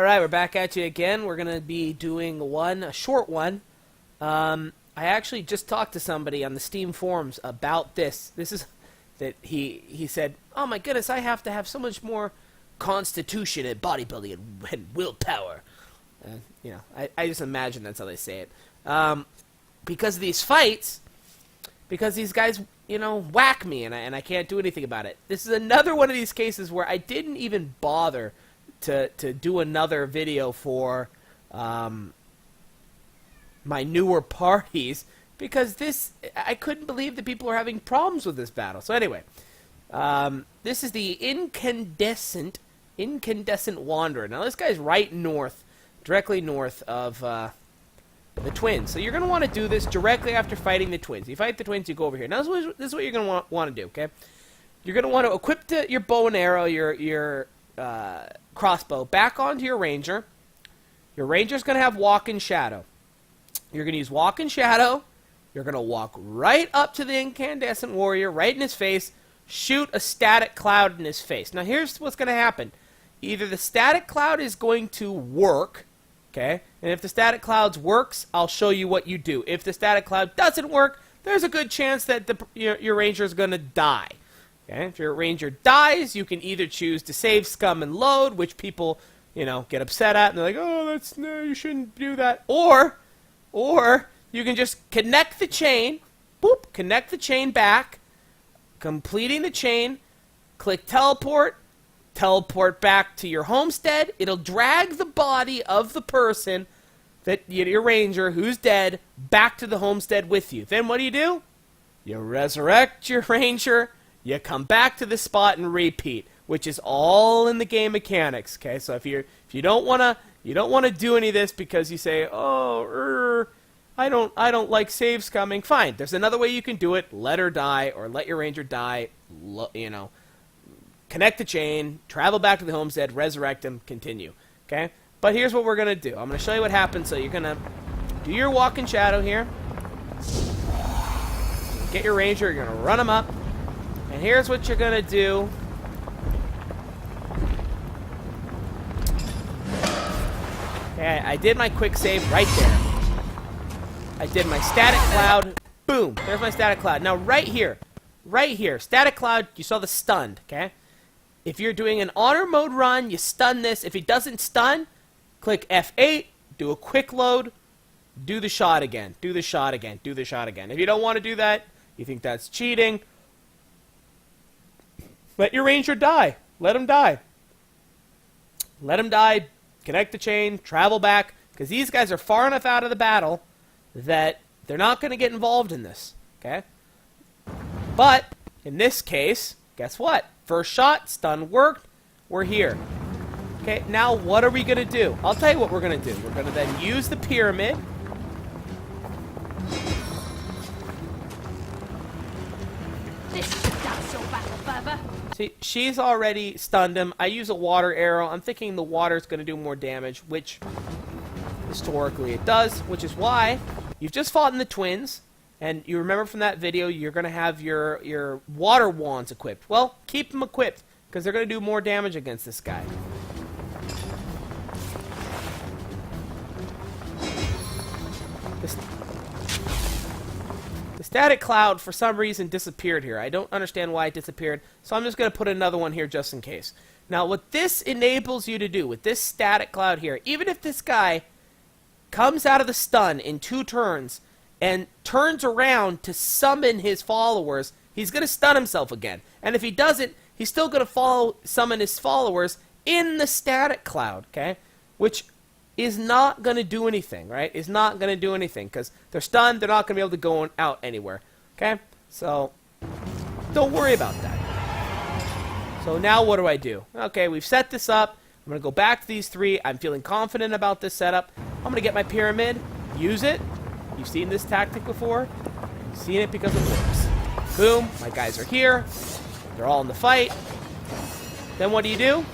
Alright, we're back at you again. We're going to be doing a short one. I actually just talked to somebody on the Steam forums about this. This is that he said, oh my goodness, I have to have so much more constitution and bodybuilding and willpower. You know, I just imagine that's how they say it. Because of these fights, because these guys, you know, whack me and I can't do anything about it. This is another one of these cases where I didn't even bother to do another video for my newer parties, because I couldn't believe that people are having problems with this battle. So anyway, this is the Incandescent Wanderer. Now this guy's right north, directly north of the twins. So you're going to want to do this directly after fighting the twins. You fight the twins, you go over here. Now this is what you're going to want to do, okay? You're going to want to equip your bow and arrow, your crossbow back onto your ranger. Your ranger's going to have walk in shadow. You're going to use walk in shadow. You're going to walk right up to the incandescent warrior, right in his face, shoot a static cloud in his face. Now here's what's going to happen. Either the static cloud is going to work, okay? And if the static cloud works, I'll show you what you do. If the static cloud doesn't work, there's a good chance that your ranger is going to die. Okay? If your ranger dies, you can either choose to save scum and load, which people, you know, get upset at, and they're like, oh, no, you shouldn't do that. Or you can just connect the chain, boop, connect the chain back, completing the chain, click teleport back to your homestead. It'll drag the body of the person, that your ranger who's dead, back to the homestead with you. Then what do? You resurrect your ranger. You come back to this spot and repeat, which is all in the game mechanics. Okay, so if you don't want to do any of this because you say, oh, I don't like saves coming. Fine, there's another way you can do it. Let her die, or let your ranger die. You know, connect the chain, travel back to the homestead, resurrect him, continue. Okay, but here's what we're gonna do. I'm gonna show you what happens. So you're gonna do your walk in shadow here. Get your ranger. You're gonna run him up. And here's what you're going to do. Okay, I did my quick save right there. I did my static cloud. Boom. There's my static cloud. Now right here, static cloud, you saw the stunned, okay? If you're doing an honor mode run, you stun this. If he doesn't stun, click F8, do a quick load, do the shot again, do the shot again, do the shot again. If you don't want to do that, you think that's cheating, let your ranger die. Let him die. Let him die. Connect the chain. Travel back. Because these guys are far enough out of the battle that they're not going to get involved in this. Okay? But, in this case, guess what? First shot. Stun worked. We're here. Okay, now what are we going to do? I'll tell you what we're going to do. We're going to then use the pyramid. See, she's already stunned him. I use a water arrow. I'm thinking the water's going to do more damage, which historically it does, which is why you've just fought in the twins, and you remember from that video you're going to have your water wands equipped. Well, keep them equipped, because they're going to do more damage against this guy. The static cloud, for some reason, disappeared here. I don't understand why it disappeared, so I'm just going to put another one here just in case. Now, what this enables you to do with this static cloud here, even if this guy comes out of the stun in 2 turns and turns around to summon his followers, he's going to stun himself again. And if he doesn't, he's still going to summon his followers in the static cloud, okay? Which is not going to do anything, right? Is not going to do anything, because they're stunned, they're not going to be able to go out anywhere, okay? So, don't worry about that. So now what do? Okay, we've set this up. I'm going to go back to these 3. I'm feeling confident about this setup. I'm going to get my pyramid, use it. You've seen this tactic before. You've seen it because it works. Boom, my guys are here. They're all in the fight. Then what do?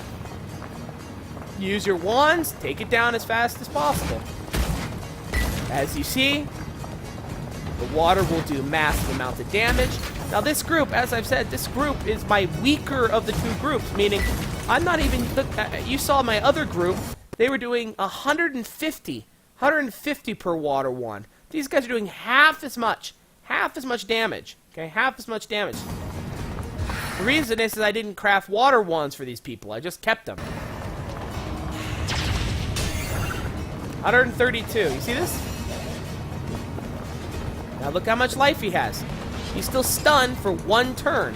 Use your wands, take it down as fast as possible. As you see, the water will do massive amounts of damage. Now this group, as I've said, this group is my weaker of the 2 groups, meaning I'm not even, you saw my other group, they were doing 150 per water wand. These guys are doing half as much damage. Okay, half as much damage. The reason is I didn't craft water wands for these people. I just kept them. 132. You see this? Now look how much life he has. He's still stunned for 1 turn.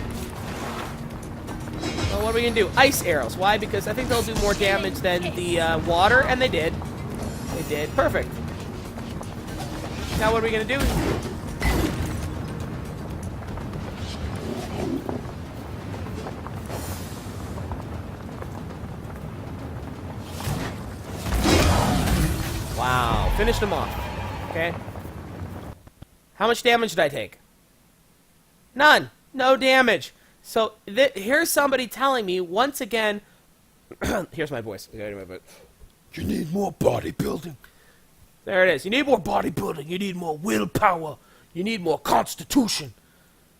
Well, what are we going to do? Ice arrows. Why? Because I think they'll do more damage than the water, and they did. They did. Perfect. Now what are we going to do? Wow. Finished him off. Okay. How much damage did I take? None. No damage. So here's somebody telling me once again. Here's my voice. You need more bodybuilding. There it is. You need more bodybuilding. You need more willpower. You need more constitution.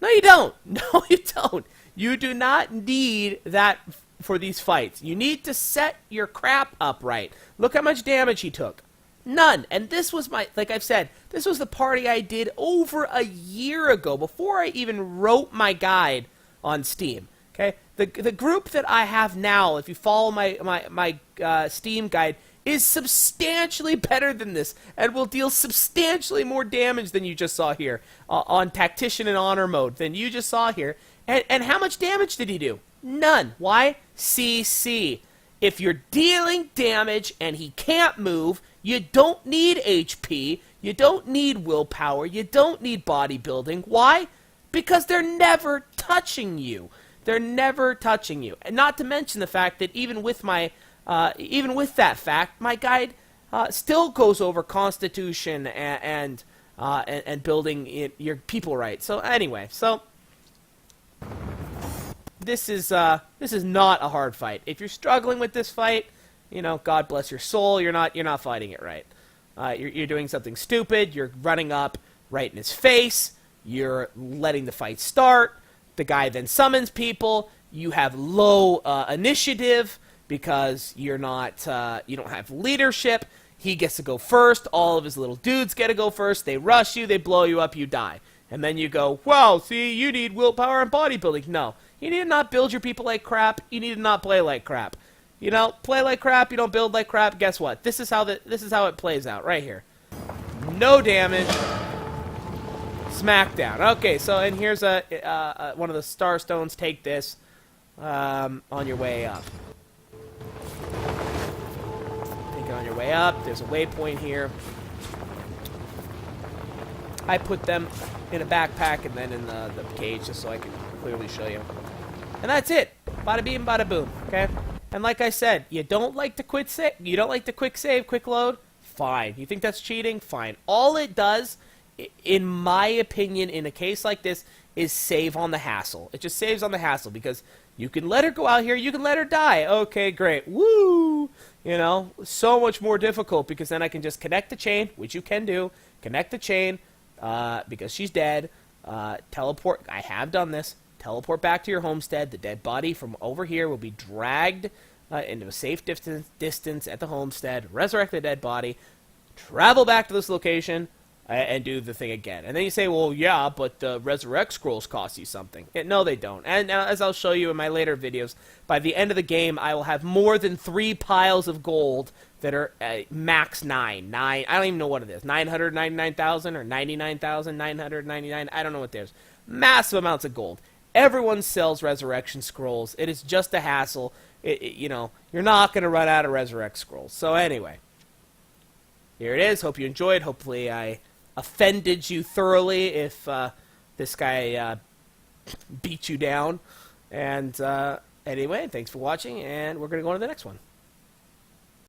No, you don't. No, you don't. You do not need that for these fights. You need to set your crap up right. Look how much damage he took. None. And this was like I've said, this was the party I did over a year ago, before I even wrote my guide on Steam. Okay? The group that I have now, if you follow my Steam guide, is substantially better than this, and will deal substantially more damage than you just saw here on Tactician and Honor mode than you just saw here. And how much damage did he do? None. Why? CC. If you're dealing damage and he can't move, you don't need HP, you don't need willpower, you don't need bodybuilding. Why? Because they're never touching you. They're never touching you. And not to mention the fact that even with that fact, my guide still goes over constitution and building your people right. So anyway, this is not a hard fight. If you're struggling with this fight, you know, God bless your soul. You're not fighting it right. You're doing something stupid. You're running up right in his face. You're letting the fight start. The guy then summons people. You have low initiative because you don't have leadership. He gets to go first. All of his little dudes get to go first. They rush you. They blow you up. You die. And then you go, well, see, you need willpower and bodybuilding. No. You need to not build your people like crap. You need to not play like crap. You know, play like crap, you don't build like crap. Guess what? This is how it plays out right here. No damage. Smackdown. Okay, so and here's one of the star stones. Take this on your way up. Take it on your way up. There's a waypoint here. I put them in a backpack and then in the cage just so I can clearly show you. And that's it. Bada beam, bada boom. Okay. And like I said, you don't like to quick save, quick load? Fine. You think that's cheating? Fine. All it does, in my opinion, in a case like this, is save on the hassle. It just saves on the hassle because you can let her go out here, you can let her die. Okay, great. Woo! You know, so much more difficult because then I can just connect the chain, which you can do. Connect the chain because she's dead. Teleport. I have done this. Teleport back to your homestead. The dead body from over here will be dragged into a safe distance at the homestead. Resurrect the dead body. Travel back to this location and do the thing again. And then you say, well, yeah, but the resurrect scrolls cost you something. No, they don't. And as I'll show you in my later videos, by the end of the game, I will have more than 3 piles of gold that are max 9. I don't even know what it is. 999,000 or 99,999. I don't know what it is. Massive amounts of gold. Everyone sells resurrection scrolls. It is just a hassle. You know, you're not going to run out of resurrect scrolls. So anyway, here it is. Hope you enjoyed. Hopefully I offended you thoroughly if this guy beat you down. And anyway, thanks for watching, and we're going to go on to the next one.